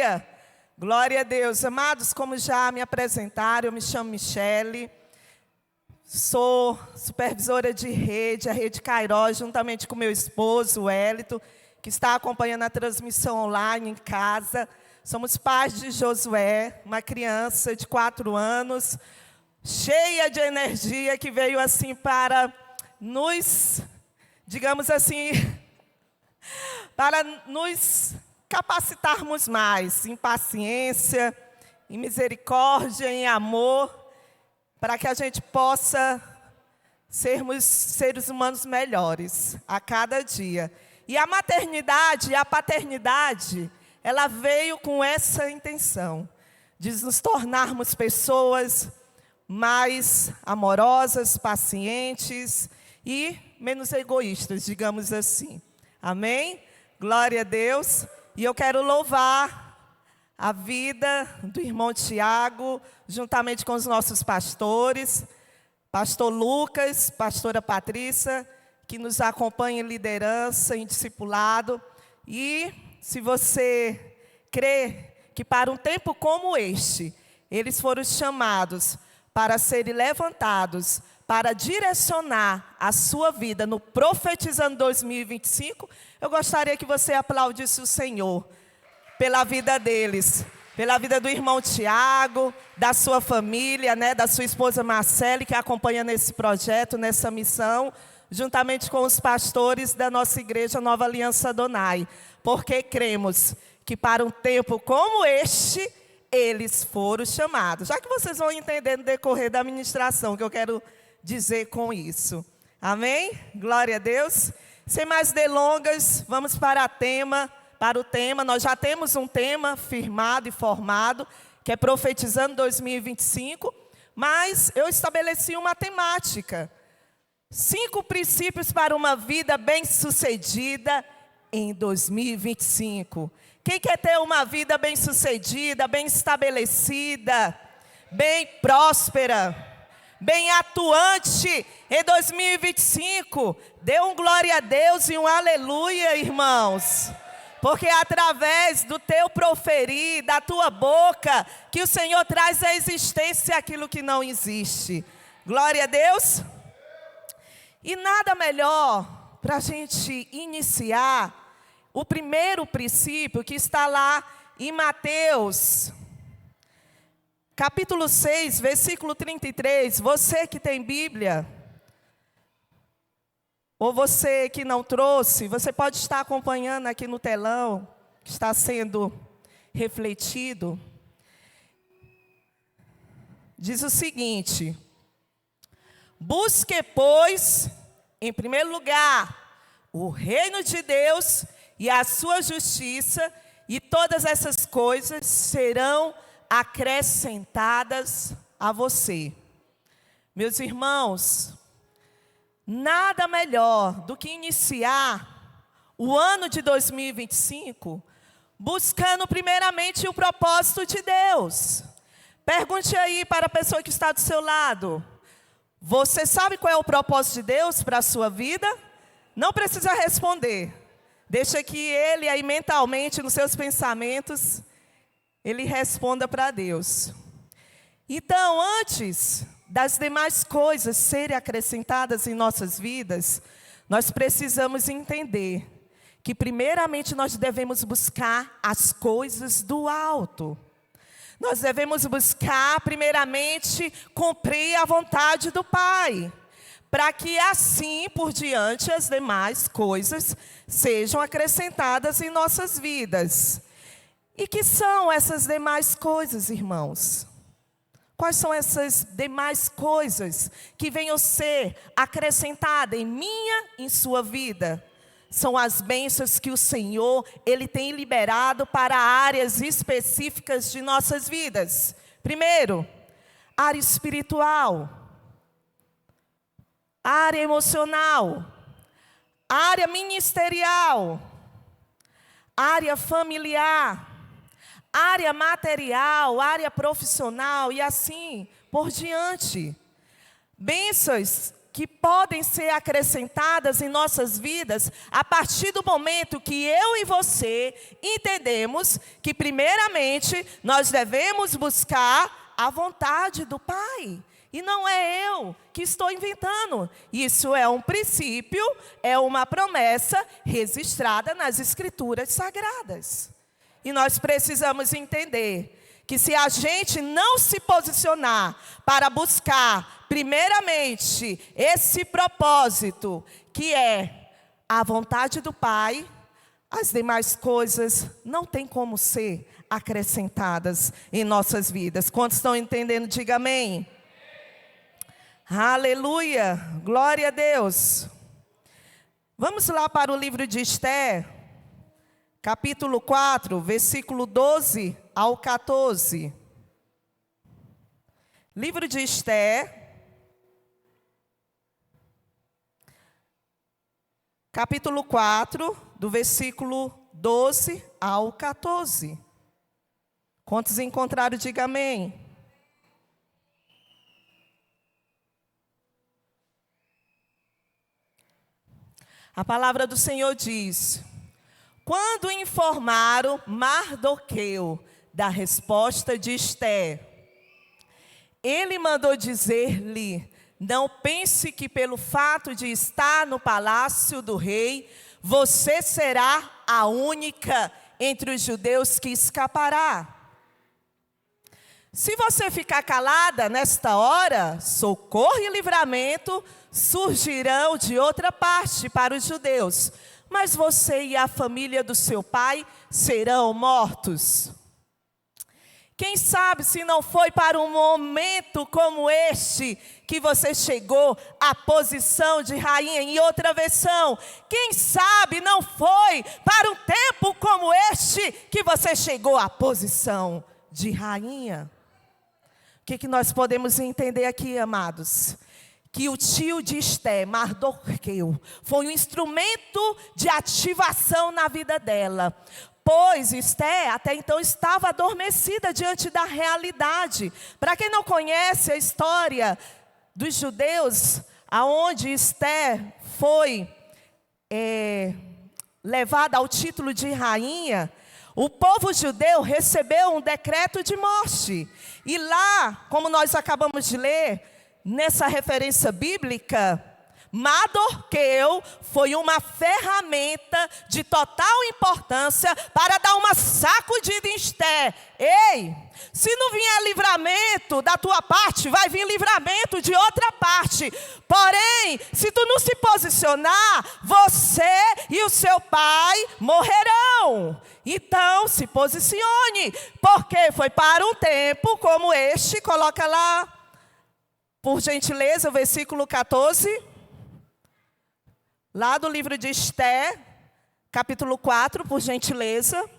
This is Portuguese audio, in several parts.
dia. Glória a Deus. Amados, como já me apresentaram, eu me chamo Michele. Sou supervisora de rede, a Rede Cairós, juntamente com meu esposo, Wellington, que está acompanhando a transmissão online em casa. Somos pais de Josué, uma criança de 4 anos, cheia de energia, que veio assim para nos, digamos assim, para nos capacitarmos mais em paciência, em misericórdia, em amor, para que a gente possa sermos seres humanos melhores a cada dia. E a maternidade e a paternidade, ela veio com essa intenção, de nos tornarmos pessoas mais amorosas, pacientes e menos egoístas, digamos assim. Amém? Glória a Deus. E eu quero louvar a vida do irmão Tiago, juntamente com os nossos pastores, pastor Lucas, pastora Patrícia, que nos acompanha em liderança, em discipulado. E se você crê que para um tempo como este, eles foram chamados para serem levantados, para direcionar a sua vida no Profetizando 2025, eu gostaria que você aplaudisse o Senhor pela vida deles, pela vida do irmão Tiago, da sua família, da sua esposa Marcele, que acompanha nesse projeto, nessa missão, juntamente com os pastores da nossa igreja Nova Aliança Adonai, porque cremos que para um tempo como este, eles foram chamados. Já que vocês vão entender no decorrer da ministração, que eu quero dizer com isso. Amém? Glória a Deus. Sem mais delongas, vamos para o tema. Nós já temos um tema firmado e formado, que é Profetizando 2025, mas eu estabeleci uma temática. 5 princípios para uma vida bem-sucedida em 2025. Quem quer ter uma vida bem-sucedida, bem estabelecida, bem próspera, bem atuante em 2025? Dê um glória a Deus e um aleluia, irmãos. Porque é através do teu proferir, da tua boca, que o Senhor traz à existência aquilo que não existe. Glória a Deus. E nada melhor para a gente iniciar o primeiro princípio que está lá em Mateus, capítulo 6, versículo 33. Você que tem Bíblia, ou você que não trouxe, você pode estar acompanhando aqui no telão, que está sendo refletido. Diz o seguinte: busque, pois, em primeiro lugar, o reino de Deus e a sua justiça, e todas essas coisas serão acrescentadas a você. Meus irmãos, nada melhor do que iniciar o ano de 2025 buscando primeiramente o propósito de Deus. Pergunte aí para a pessoa que está do seu lado: você sabe qual é o propósito de Deus para a sua vida? Não precisa responder. Deixa que ele aí mentalmente, nos seus pensamentos, ele responda para Deus. Então, antes das demais coisas serem acrescentadas em nossas vidas, nós precisamos entender que primeiramente nós devemos buscar as coisas do alto. Nós devemos buscar primeiramente cumprir a vontade do Pai, para que assim por diante as demais coisas sejam acrescentadas em nossas vidas. E que são essas demais coisas, irmãos? Quais são essas demais coisas que venham ser acrescentadas em minha e em sua vida? São as bênçãos que o Senhor, Ele tem liberado para áreas específicas de nossas vidas. Primeiro, área espiritual, área emocional, área ministerial, área familiar, área material, área profissional e assim por diante. Bênçãos que podem ser acrescentadas em nossas vidas a partir do momento que eu e você entendemos que, primeiramente, nós devemos buscar a vontade do Pai. E não é eu que estou inventando. Isso é um princípio, é uma promessa registrada nas Escrituras Sagradas. E nós precisamos entender que se a gente não se posicionar para buscar, primeiramente, esse propósito, que é a vontade do Pai, as demais coisas não têm como ser acrescentadas em nossas vidas. Quantos estão entendendo? Diga amém. Aleluia, glória a Deus. Vamos lá para o livro de Esther, capítulo 4, versículo 12 ao 14. Livro de Esther, capítulo 4, do versículo 12 ao 14. Quantos encontraram, diga amém. A palavra do Senhor diz: quando informaram Mardoqueu da resposta de Esther, ele mandou dizer-lhe: não pense que pelo fato de estar no palácio do rei, você será a única entre os judeus que escapará. Se você ficar calada nesta hora, socorro e livramento surgirão de outra parte para os judeus, mas você e a família do seu pai serão mortos. Quem sabe se não foi para um momento como este que você chegou à posição de rainha. Em outra versão, quem sabe não foi para um tempo como este que você chegou à posição de rainha. O que nós podemos entender aqui, amados? Que o tio de Esther, Mardoqueu, foi um instrumento de ativação na vida dela. Pois Esther até então estava adormecida diante da realidade. Para quem não conhece a história dos judeus, aonde Esther foi levada ao título de rainha, o povo judeu recebeu um decreto de morte. E lá, como nós acabamos de ler, nessa referência bíblica, Mardoqueu foi uma ferramenta de total importância para dar uma sacudida em Esther. Ei, se não vier livramento da tua parte, vai vir livramento de outra parte. Porém, se tu não se posicionar, você e o seu pai morrerão. Então, se posicione, porque foi para um tempo como este. Coloca lá, por gentileza, o versículo 14. Lá do livro de Esther, capítulo 4, por gentileza.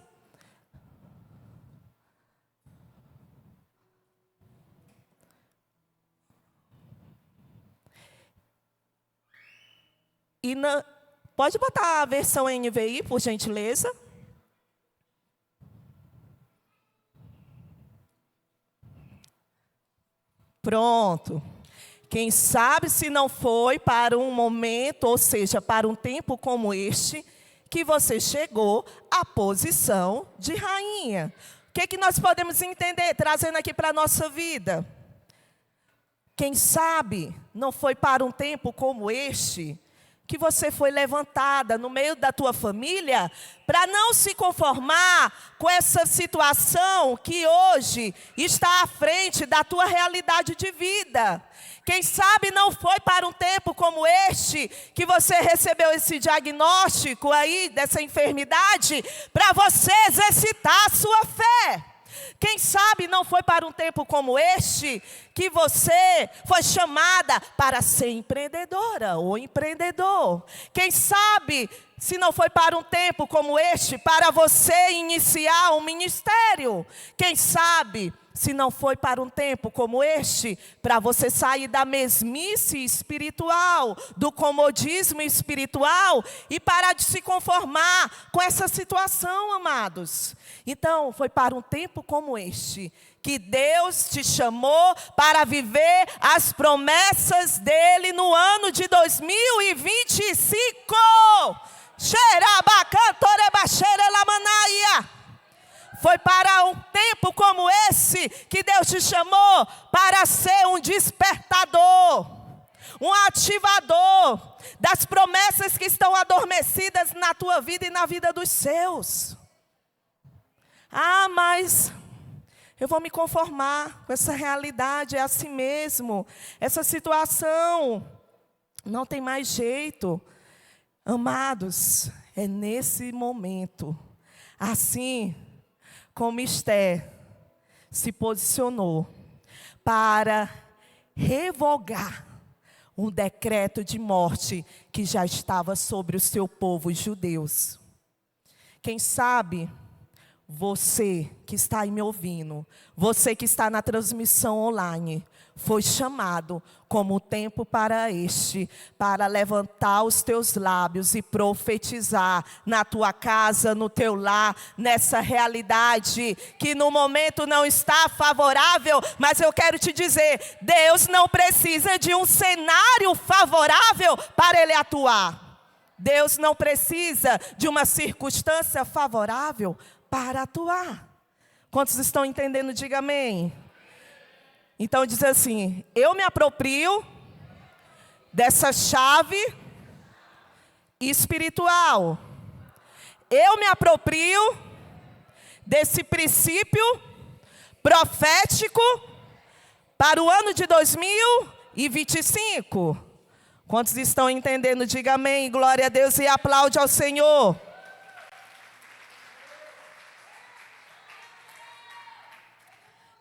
Pode botar a versão NVI, por gentileza. Pronto. Quem sabe se não foi para um momento, ou seja, para um tempo como este, que você chegou à posição de rainha. O que nós podemos entender, trazendo aqui para a nossa vida? Quem sabe não foi para um tempo como este, que você foi levantada no meio da tua família para não se conformar com essa situação que hoje está à frente da tua realidade de vida. Quem sabe não foi para um tempo como este que você recebeu esse diagnóstico aí dessa enfermidade para você exercitar a sua fé. Quem sabe não foi para um tempo como este que você foi chamada para ser empreendedora ou empreendedor. Quem sabe se não foi para um tempo como este, para você iniciar um ministério? Quem sabe, se não foi para um tempo como este, para você sair da mesmice espiritual, do comodismo espiritual e parar de se conformar com essa situação, amados? Então, foi para um tempo como este que Deus te chamou para viver as promessas dele no ano de 2025. Foi para um tempo como esse que Deus te chamou para ser um despertador, um ativador das promessas que estão adormecidas na tua vida e na vida dos seus. Ah, mas eu vou me conformar com essa realidade, é assim mesmo. Essa situação não tem mais jeito. Amados, é nesse momento, assim como Esther se posicionou para revogar um decreto de morte que já estava sobre o seu povo, os judeus. Quem sabe você que está aí me ouvindo, você que está na transmissão online, foi chamado como tempo para este, para levantar os teus lábios e profetizar na tua casa, no teu lar, nessa realidade que no momento não está favorável, mas eu quero te dizer, Deus não precisa de um cenário favorável para Ele atuar. Deus não precisa de uma circunstância favorável para atuar. Quantos estão entendendo? Diga amém. Então diz assim, eu me aproprio dessa chave espiritual. Eu me aproprio desse princípio profético para o ano de 2025. Quantos estão entendendo? Diga amém, glória a Deus e aplaude ao Senhor.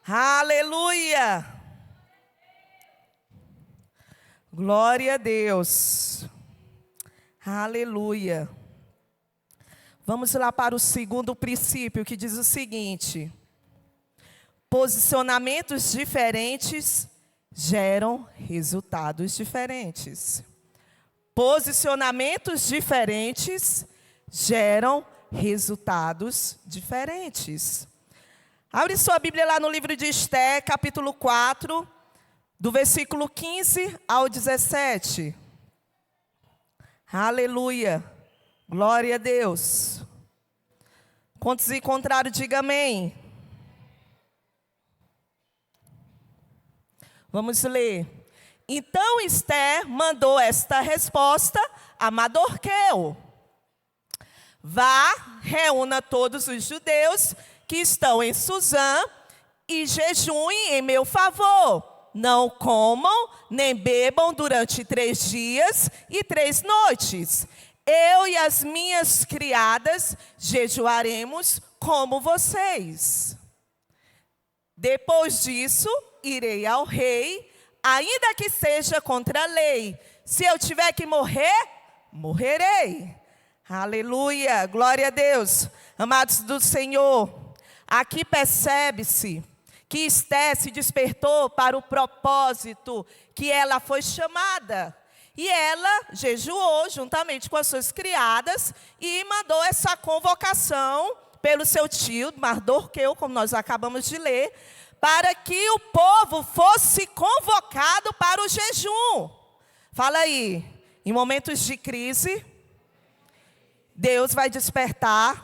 Aleluia! Glória a Deus. Aleluia. Vamos lá para o segundo princípio, que diz o seguinte: posicionamentos diferentes geram resultados diferentes. Posicionamentos diferentes geram resultados diferentes. Abre sua Bíblia lá no livro de Esther, capítulo 4, do versículo 15 ao 17. Aleluia. Glória a Deus. Quantos encontraram, diga amém. Vamos ler. Então Esther mandou esta resposta a Mardoqueu: vá, reúna todos os judeus que estão em Suzã e jejuem em meu favor. Não comam nem bebam durante 3 dias e 3 noites. Eu e as minhas criadas jejuaremos como vocês. Depois disso, irei ao rei, ainda que seja contra a lei. Se eu tiver que morrer, morrerei. Aleluia, glória a Deus. Amados do Senhor, aqui percebe-se que Esther se despertou para o propósito que ela foi chamada. E ela jejuou juntamente com as suas criadas e mandou essa convocação pelo seu tio, Mardoqueu, como nós acabamos de ler, para que o povo fosse convocado para o jejum. Fala aí, em momentos de crise, Deus vai despertar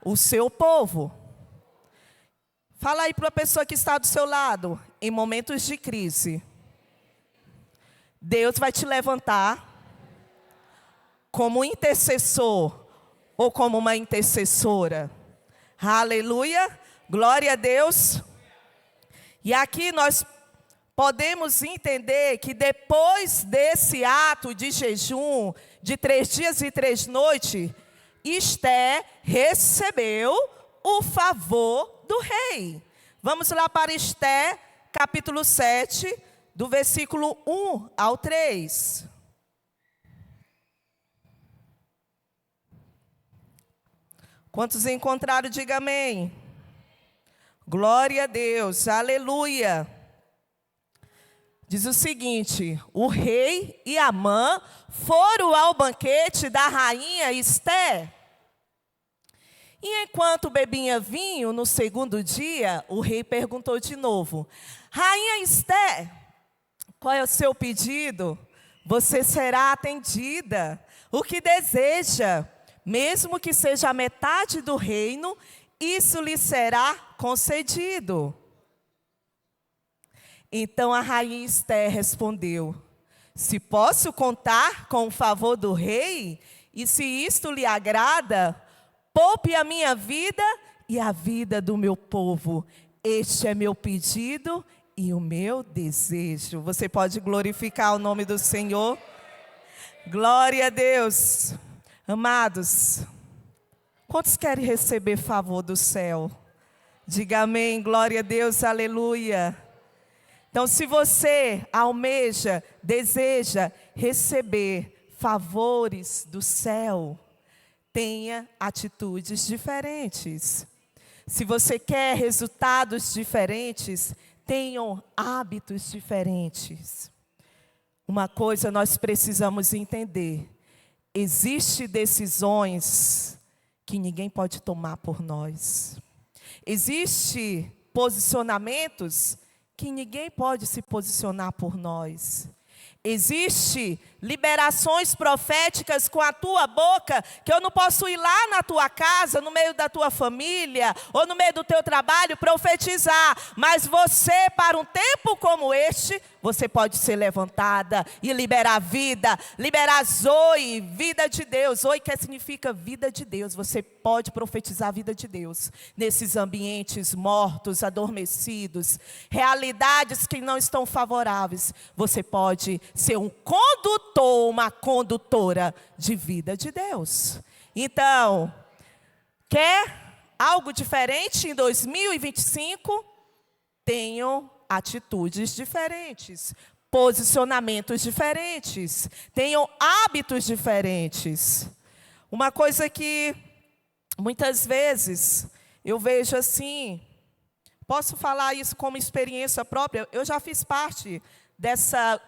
o seu povo. Fala aí para a pessoa que está do seu lado, em momentos de crise, Deus vai te levantar como intercessor ou como uma intercessora. Aleluia, glória a Deus. E aqui nós podemos entender que depois desse ato de jejum, de 3 dias e 3 noites, Esther recebeu o favor do rei. Vamos lá para Esther, capítulo 7, do versículo 1 ao 3. Quantos encontraram, diga amém. Glória a Deus, aleluia. Diz o seguinte: o rei e Amã foram ao banquete da rainha Esté. E enquanto bebia vinho, no segundo dia, o rei perguntou de novo: Rainha Esté, qual é o seu pedido? Você será atendida. O que deseja, mesmo que seja a metade do reino, isso lhe será concedido. Então a rainha Esté respondeu: se posso contar com o favor do rei, e se isto lhe agrada, poupe a minha vida e a vida do meu povo. Este é meu pedido e o meu desejo. Você pode glorificar o nome do Senhor? Glória a Deus. Amados, quantos querem receber favor do céu? Diga amém, glória a Deus, aleluia. Então, se você almeja, deseja receber favores do céu, tenha atitudes diferentes. Se você quer resultados diferentes, tenham hábitos diferentes. Uma coisa nós precisamos entender: existem decisões que ninguém pode tomar por nós. Existem posicionamentos que ninguém pode se posicionar por nós. Existem liberações proféticas com a tua boca, que eu não posso ir lá na tua casa, no meio da tua família, ou no meio do teu trabalho, profetizar. Mas você, para um tempo como este, você pode ser levantada e liberar vida, liberar Zoe, vida de Deus. Zoe que significa vida de Deus. Você pode profetizar a vida de Deus nesses ambientes mortos, adormecidos, realidades que não estão favoráveis. Você pode ser um condutor, uma condutora de vida de Deus. Então, quer algo diferente em 2025? Tenham atitudes diferentes, posicionamentos diferentes, tenham hábitos diferentes. Uma coisa que muitas vezes eu vejo assim, posso falar isso como experiência própria, eu já fiz parte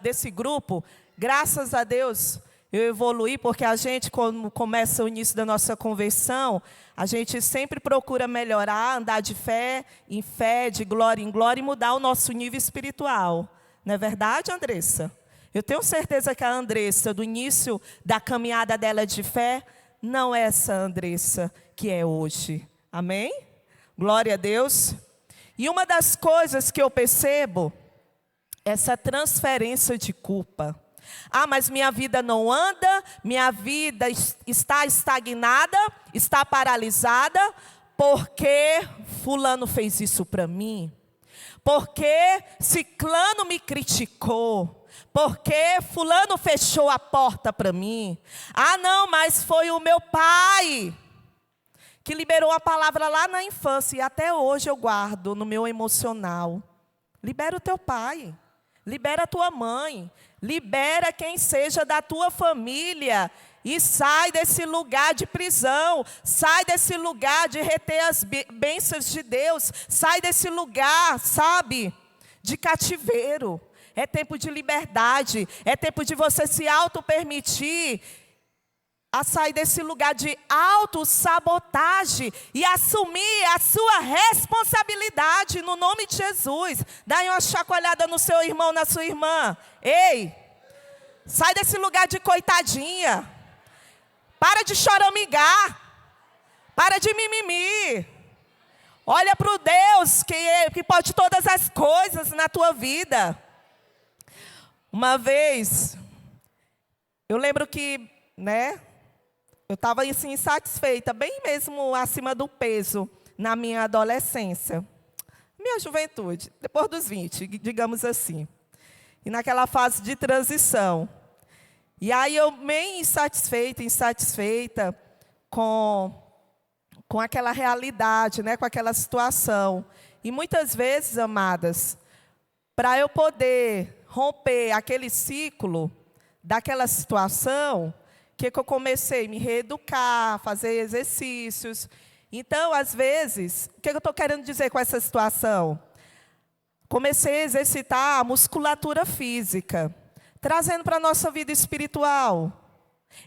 desse grupo, graças a Deus eu evoluí, porque a gente, quando começa o início da nossa conversão, a gente sempre procura melhorar, andar de fé em fé, de glória em glória, e mudar o nosso nível espiritual. Não é verdade, Andressa? Eu tenho certeza que a Andressa, do início da caminhada dela de fé, não é essa Andressa que é hoje. Amém? Glória a Deus. E uma das coisas que eu percebo, essa transferência de culpa. Ah, mas minha vida não anda, minha vida está estagnada, está paralisada, porque fulano fez isso para mim, porque ciclano me criticou, porque fulano fechou a porta para mim. Ah, não, mas foi o meu pai que liberou a palavra lá na infância, e até hoje eu guardo no meu emocional. Libera o teu pai. Libera a tua mãe, libera quem seja da tua família e sai desse lugar de prisão, sai desse lugar de reter as bênçãos de Deus, sai desse lugar, sabe, de cativeiro. É tempo de liberdade, é tempo de você se auto-permitir a sair desse lugar de autossabotagem e assumir a sua responsabilidade no nome de Jesus. Dá uma chacoalhada no seu irmão, na sua irmã. Ei, sai desse lugar de coitadinha. Para de choramingar. Para de mimimi. Olha para o Deus que pode todas as coisas na tua vida. Uma vez, eu lembro que, eu estava assim, insatisfeita, bem mesmo acima do peso, na minha adolescência. Minha juventude, depois dos 20, digamos assim. E naquela fase de transição. E aí eu meio insatisfeita com aquela realidade, com aquela situação. E muitas vezes, amadas, para eu poder romper aquele ciclo daquela situação, que eu comecei a me reeducar, fazer exercícios. Então, às vezes, o que eu estou querendo dizer com essa situação? Comecei a exercitar a musculatura física, trazendo para a nossa vida espiritual.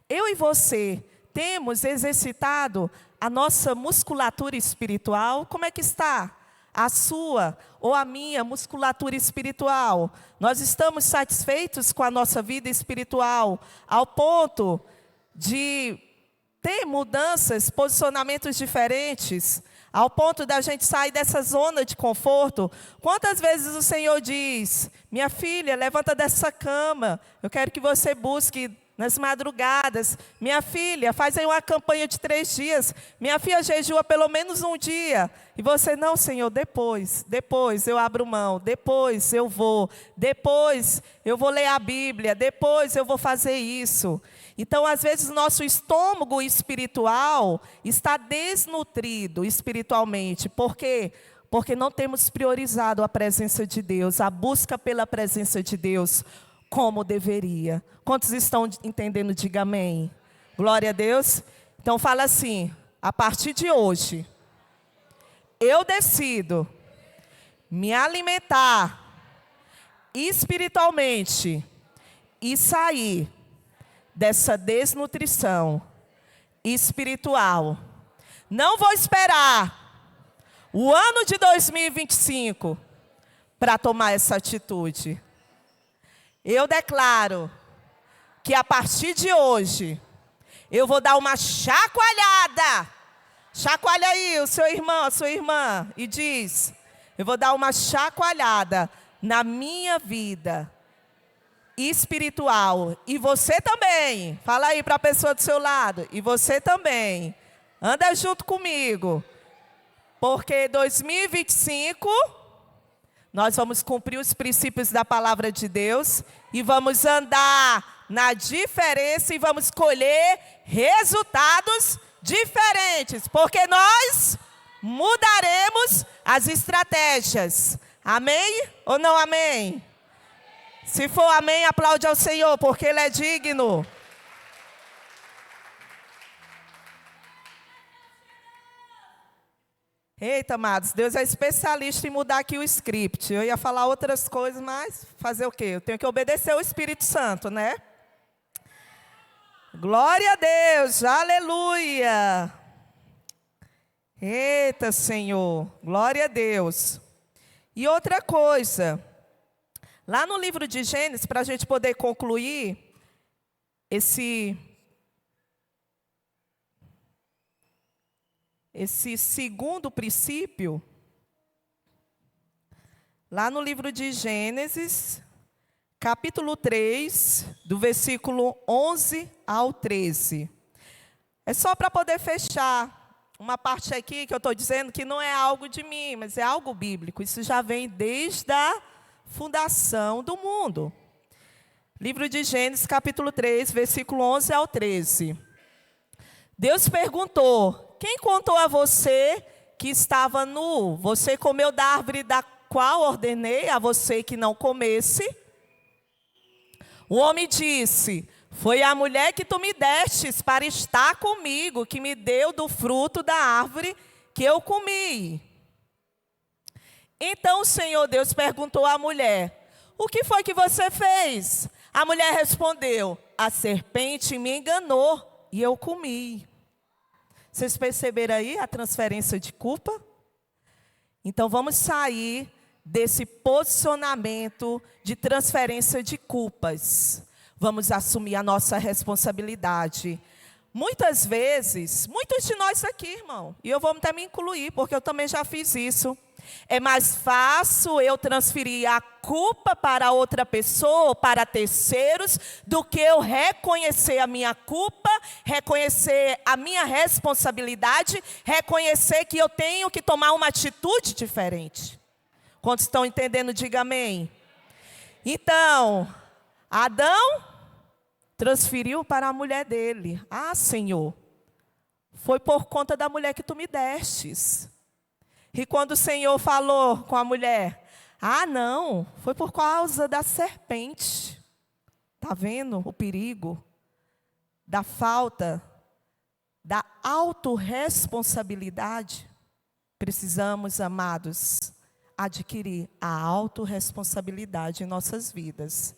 Eu e você temos exercitado a nossa musculatura espiritual? Como é que está a sua ou a minha musculatura espiritual? Nós estamos satisfeitos com a nossa vida espiritual ao ponto de ter mudanças, posicionamentos diferentes, ao ponto da gente sair dessa zona de conforto? Quantas vezes o Senhor diz: minha filha, levanta dessa cama, eu quero que você busque nas madrugadas. Minha filha, faz aí uma campanha de 3 dias. Minha filha, jejua pelo menos um dia. E você: não, Senhor, depois eu abro mão, depois eu vou ler a Bíblia, depois eu vou fazer isso. Então, às vezes, o nosso estômago espiritual está desnutrido espiritualmente. Por quê? Porque não temos priorizado a presença de Deus, a busca pela presença de Deus, como deveria. Quantos estão entendendo? Diga amém. Glória a Deus. Então fala assim: a partir de hoje, eu decido me alimentar espiritualmente e sair dessa desnutrição espiritual. Não vou esperar o ano de 2025 para tomar essa atitude. Eu declaro que a partir de hoje, eu vou dar uma chacoalhada. Chacoalha aí o seu irmão, a sua irmã, e diz: eu vou dar uma chacoalhada na minha vida espiritual. E você também. Fala aí para a pessoa do seu lado. E você também. Anda junto comigo. Porque 2025... nós vamos cumprir os princípios da palavra de Deus e vamos andar na diferença e vamos colher resultados diferentes, porque nós mudaremos as estratégias. Amém ou não amém? Se for amém, aplaude ao Senhor, porque Ele é digno. Eita, amados, Deus é especialista em mudar aqui o script. Eu ia falar outras coisas, mas fazer o quê? Eu tenho que obedecer ao Espírito Santo, né? Glória a Deus, aleluia. Eita, Senhor, glória a Deus. E outra coisa, lá no livro de Gênesis, para a gente poder concluir esse segundo princípio, lá no livro de Gênesis, capítulo 3, do versículo 11 ao 13. É só para poder fechar uma parte aqui que eu estou dizendo que não é algo de mim, mas é algo bíblico. Isso já vem desde a fundação do mundo. Livro de Gênesis, capítulo 3, versículo 11 ao 13. Deus perguntou: quem contou a você que estava nu? Você comeu da árvore da qual ordenei a você que não comesse? O homem disse: foi a mulher que tu me destes para estar comigo, que me deu do fruto da árvore que eu comi. Então o Senhor Deus perguntou à mulher: o que foi que você fez? A mulher respondeu: a serpente me enganou e eu comi. Vocês perceberam aí a transferência de culpa? Então vamos sair desse posicionamento de transferência de culpas. Vamos assumir a nossa responsabilidade. Muitas vezes, muitos de nós aqui, irmão, e eu vou até me incluir, porque eu também já fiz isso. É mais fácil eu transferir a culpa para outra pessoa, para terceiros, do que eu reconhecer a minha culpa, reconhecer a minha responsabilidade, reconhecer que eu tenho que tomar uma atitude diferente. Quantos estão entendendo? Diga amém. Então, Adão transferiu para a mulher dele. Ah, Senhor, foi por conta da mulher que tu me destes. E quando o Senhor falou com a mulher: ah, não, foi por causa da serpente. Está vendo o perigo da falta da autorresponsabilidade, precisamos, amados, adquirir a autorresponsabilidade em nossas vidas.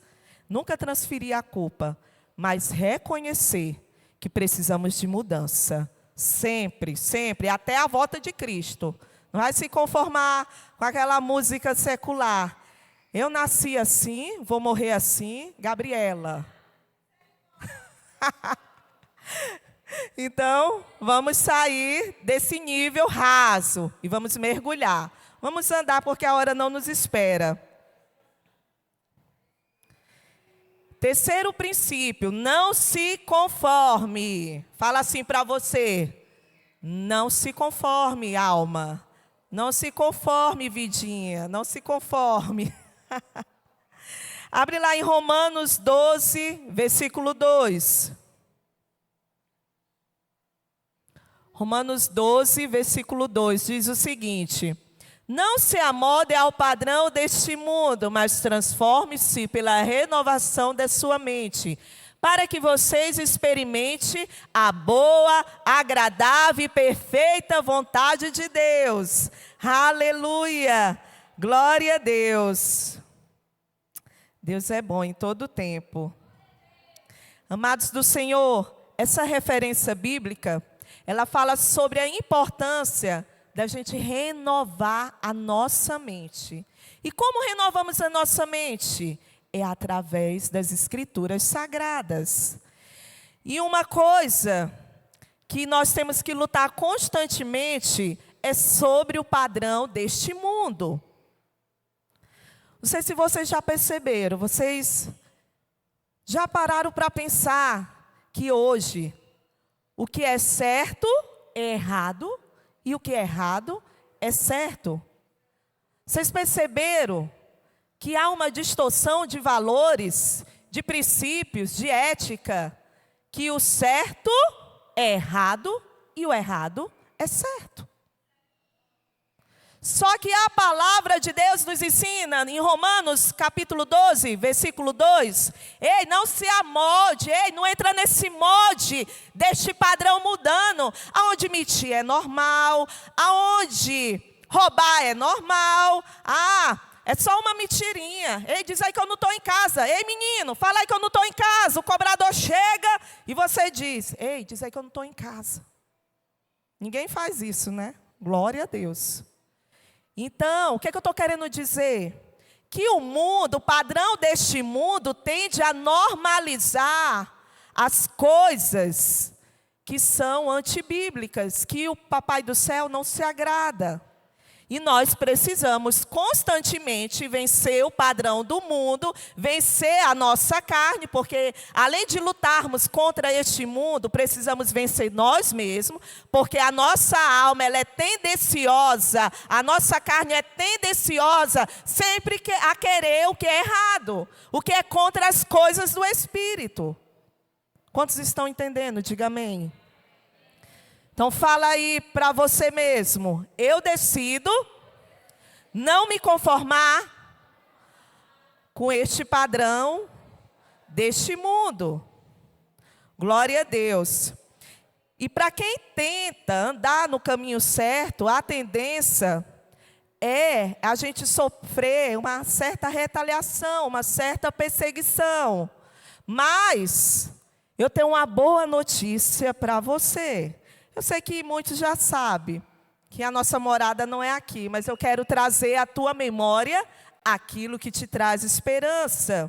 Nunca transferir a culpa, mas reconhecer que precisamos de mudança. Sempre, sempre, até a volta de Cristo. Não vai se conformar com aquela música secular. Eu nasci assim, vou morrer assim, Gabriela. Então, vamos sair desse nível raso e vamos mergulhar. Vamos andar porque a hora não nos espera. Terceiro princípio, não se conforme. Fala assim para você. Não se conforme, alma. Não se conforme, vidinha. Não se conforme. Abre lá em Romanos 12, versículo 2. Romanos 12, versículo 2, diz o seguinte: não se amolde ao padrão deste mundo, mas transforme-se pela renovação da sua mente, para que vocês experimentem a boa, agradável e perfeita vontade de Deus. Aleluia! Glória a Deus. Deus é bom em todo o tempo. Amados do Senhor, essa referência bíblica, ela fala sobre a importância da gente renovar a nossa mente. E como renovamos a nossa mente? É através das Escrituras Sagradas. E uma coisa que nós temos que lutar constantemente é sobre o padrão deste mundo. Não sei se vocês já perceberam, vocês já pararam para pensar que hoje o que é certo é errado e o que é errado é certo? Vocês perceberam que há uma distorção de valores, de princípios, de ética, que o certo é errado e o errado é certo? Só que a palavra de Deus nos ensina, em Romanos capítulo 12, versículo 2, ei, não se amolde, ei, não entra nesse molde deste padrão mudando, aonde mentir é normal, aonde roubar é normal, é só uma mentirinha, ei, diz aí que eu não estou em casa, ei menino, fala aí que eu não estou em casa, o cobrador chega e você diz, ei, diz aí que eu não estou em casa. Ninguém faz isso, né? Glória a Deus. Então, o que eu estou querendo dizer? Que o mundo, o padrão deste mundo, tende a normalizar as coisas que são antibíblicas, que o Papai do Céu não se agrada. E nós precisamos constantemente vencer o padrão do mundo, vencer a nossa carne, porque além de lutarmos contra este mundo, precisamos vencer nós mesmos, porque a nossa alma ela é tendenciosa, a nossa carne é tendenciosa sempre a querer o que é errado, o que é contra as coisas do Espírito. Quantos estão entendendo? Diga amém. Então fala aí para você mesmo, eu decido não me conformar com este padrão deste mundo. Glória a Deus. E para quem tenta andar no caminho certo, a tendência é a gente sofrer uma certa retaliação, uma certa perseguição. Mas eu tenho uma boa notícia para você. Eu sei que muitos já sabem que a nossa morada não é aqui, mas eu quero trazer à tua memória aquilo que te traz esperança.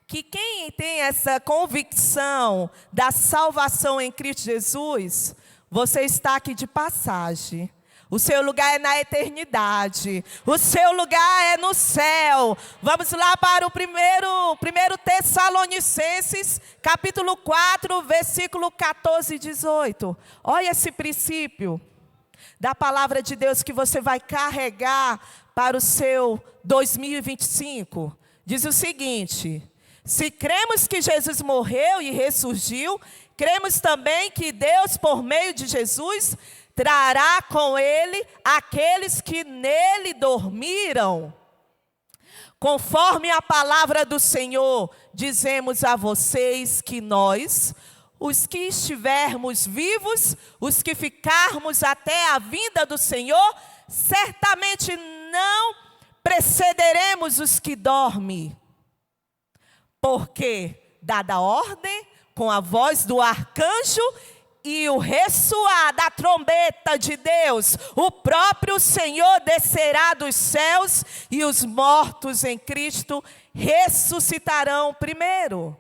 Que quem tem essa convicção da salvação em Cristo Jesus, você está aqui de passagem. O seu lugar é na eternidade. O seu lugar é no céu. Vamos lá para o primeiro Tessalonicenses, capítulo 4, versículo 14 e 18. Olha esse princípio da palavra de Deus que você vai carregar para o seu 2025. Diz o seguinte: se cremos que Jesus morreu e ressurgiu, cremos também que Deus, por meio de Jesus, trará com ele aqueles que nele dormiram. Conforme a palavra do Senhor, dizemos a vocês que nós, os que estivermos vivos, os que ficarmos até a vinda do Senhor, certamente não precederemos os que dormem. Porque, dada a ordem, com a voz do arcanjo e o ressoar da trombeta de Deus, o próprio Senhor descerá dos céus e os mortos em Cristo ressuscitarão primeiro.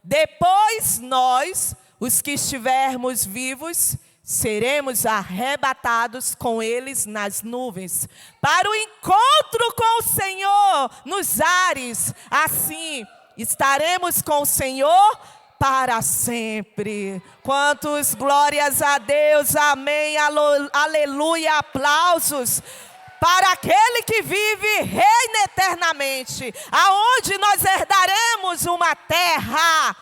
Depois nós, os que estivermos vivos, seremos arrebatados com eles nas nuvens, para o encontro com o Senhor nos ares. Assim, estaremos com o Senhor para sempre. Quantos glórias a Deus, amém, aleluia, aplausos para aquele que vive e reina eternamente, aonde nós herdaremos uma terra,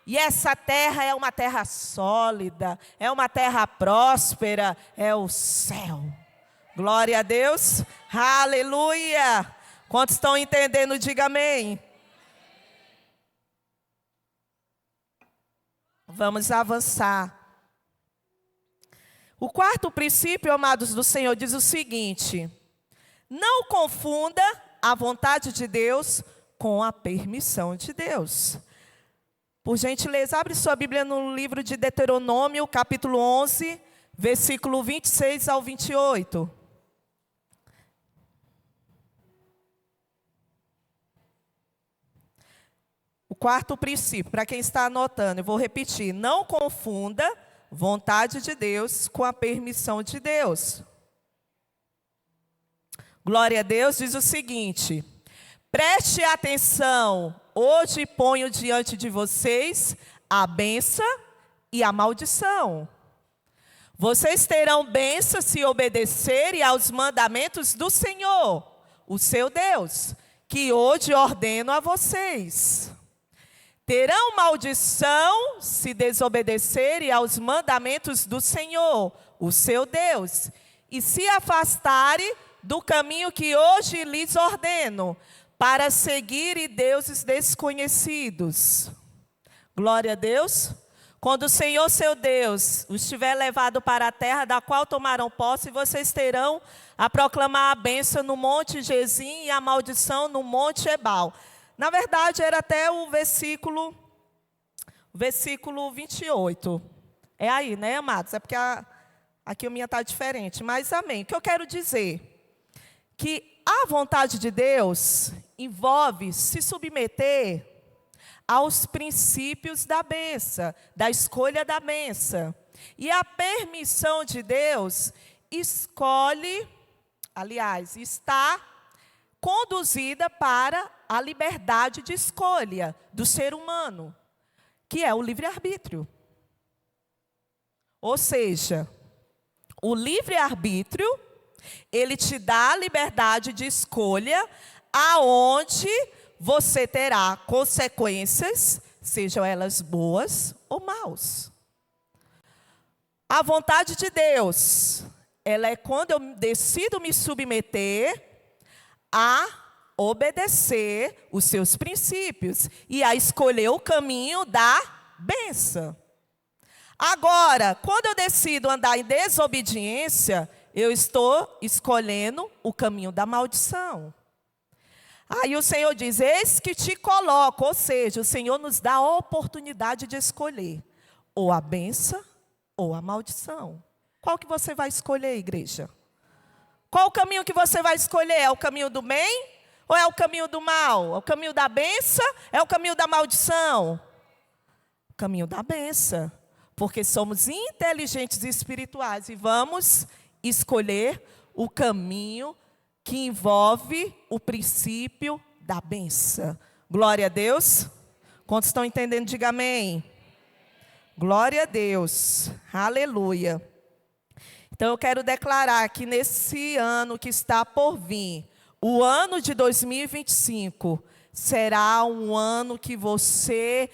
e essa terra é uma terra sólida, é uma terra próspera, é o céu. Glória a Deus, aleluia. Quantos estão entendendo, diga amém. Vamos avançar. O quarto princípio, amados do Senhor, diz o seguinte: não confunda a vontade de Deus com a permissão de Deus. Por gentileza, abre sua Bíblia no livro de Deuteronômio, capítulo 11, versículo 26 ao 28. O quarto princípio, para quem está anotando, eu vou repetir: não confunda vontade de Deus com a permissão de Deus. Glória a Deus, diz o seguinte: preste atenção, hoje ponho diante de vocês a bênção e a maldição. Vocês terão bênção se obedecerem aos mandamentos do Senhor, o seu Deus, que hoje ordeno a vocês. Terão maldição se desobedecerem aos mandamentos do Senhor, o seu Deus, e se afastarem do caminho que hoje lhes ordeno, para seguirem deuses desconhecidos. Glória a Deus. Quando o Senhor, seu Deus, os tiver levado para a terra da qual tomarão posse, vocês terão a proclamar a bênção no monte Gezim e a maldição no monte Ebal. Na verdade, era até o versículo 28. É aí, né, amados? É porque aqui o minha está diferente, mas amém. O que eu quero dizer? Que a vontade de Deus envolve se submeter aos princípios da bênção, da escolha da bênção. E a permissão de Deus está conduzida para a liberdade de escolha do ser humano, que é o livre-arbítrio. Ou seja, o livre-arbítrio, ele te dá a liberdade de escolha, aonde você terá consequências, sejam elas boas ou maus. A vontade de Deus, ela é quando eu decido me submeter a obedecer os seus princípios e a escolher o caminho da bênção. Agora, quando eu decido andar em desobediência, eu estou escolhendo o caminho da maldição. Aí o Senhor diz: eis que te coloco, ou seja, o Senhor nos dá a oportunidade de escolher ou a bênção ou a maldição. Qual que você vai escolher, igreja? Qual o caminho que você vai escolher? É o caminho do bem ou é o caminho do mal? É o caminho da bênção? É o caminho da maldição? O caminho da bênção. Porque somos inteligentes e espirituais e vamos escolher o caminho que envolve o princípio da bênção. Glória a Deus. Quantos estão entendendo? Diga amém. Glória a Deus. Aleluia. Então eu quero declarar que nesse ano que está por vir, o ano de 2025, será um ano que você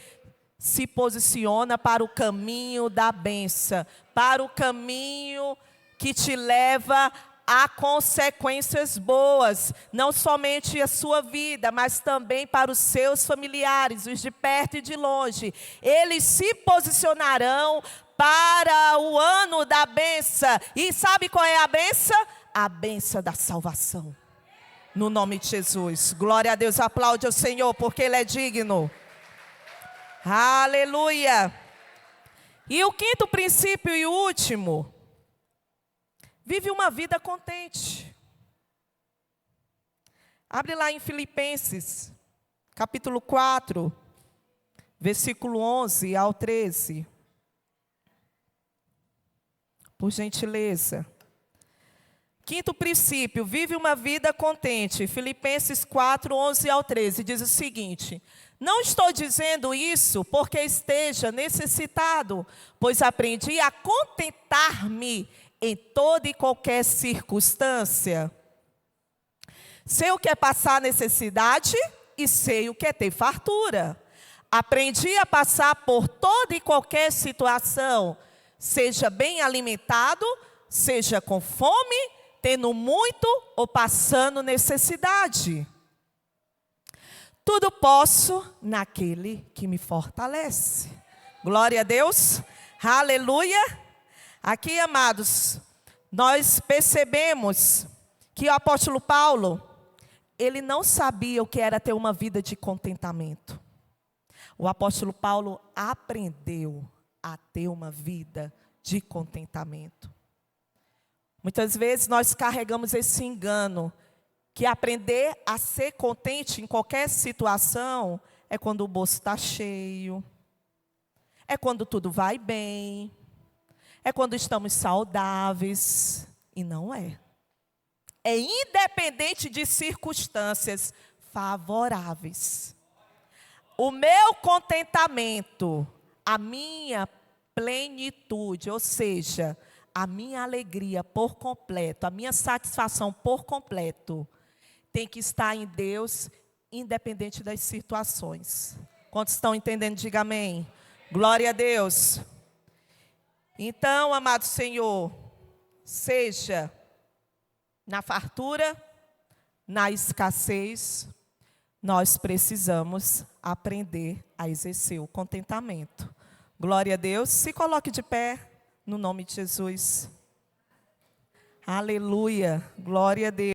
se posiciona para o caminho da bênção, para o caminho que te leva há consequências boas, não somente a sua vida, mas também para os seus familiares, os de perto e de longe. Eles se posicionarão para o ano da bênção. E sabe qual é a bênção? A bênção da salvação. No nome de Jesus. Glória a Deus. Aplaude ao Senhor, porque Ele é digno. Aleluia. E o quinto princípio e último: vive uma vida contente. Abre lá em Filipenses, capítulo 4, versículo 11 ao 13. Por gentileza. Quinto princípio, vive uma vida contente. Filipenses 4, 11 ao 13, diz o seguinte: não estou dizendo isso porque esteja necessitado, pois aprendi a contentar-me em toda e qualquer circunstância. Sei o que é passar necessidade e sei o que é ter fartura. Aprendi a passar por toda e qualquer situação, seja bem alimentado, seja com fome, tendo muito ou passando necessidade. Tudo posso naquele que me fortalece. Glória a Deus. Aleluia. Aqui, amados, nós percebemos que o apóstolo Paulo, ele não sabia o que era ter uma vida de contentamento. O apóstolo Paulo aprendeu a ter uma vida de contentamento. Muitas vezes nós carregamos esse engano, que aprender a ser contente em qualquer situação é quando o bolso está cheio, é quando tudo vai bem, é quando estamos saudáveis, e não é. É independente de circunstâncias favoráveis. O meu contentamento, a minha plenitude, ou seja, a minha alegria por completo, a minha satisfação por completo, tem que estar em Deus, independente das situações. Quantos estão entendendo? Diga amém. Glória a Deus. Então, amado Senhor, seja na fartura, na escassez, nós precisamos aprender a exercer o contentamento. Glória a Deus. Se coloque de pé, no nome de Jesus. Aleluia. Glória a Deus.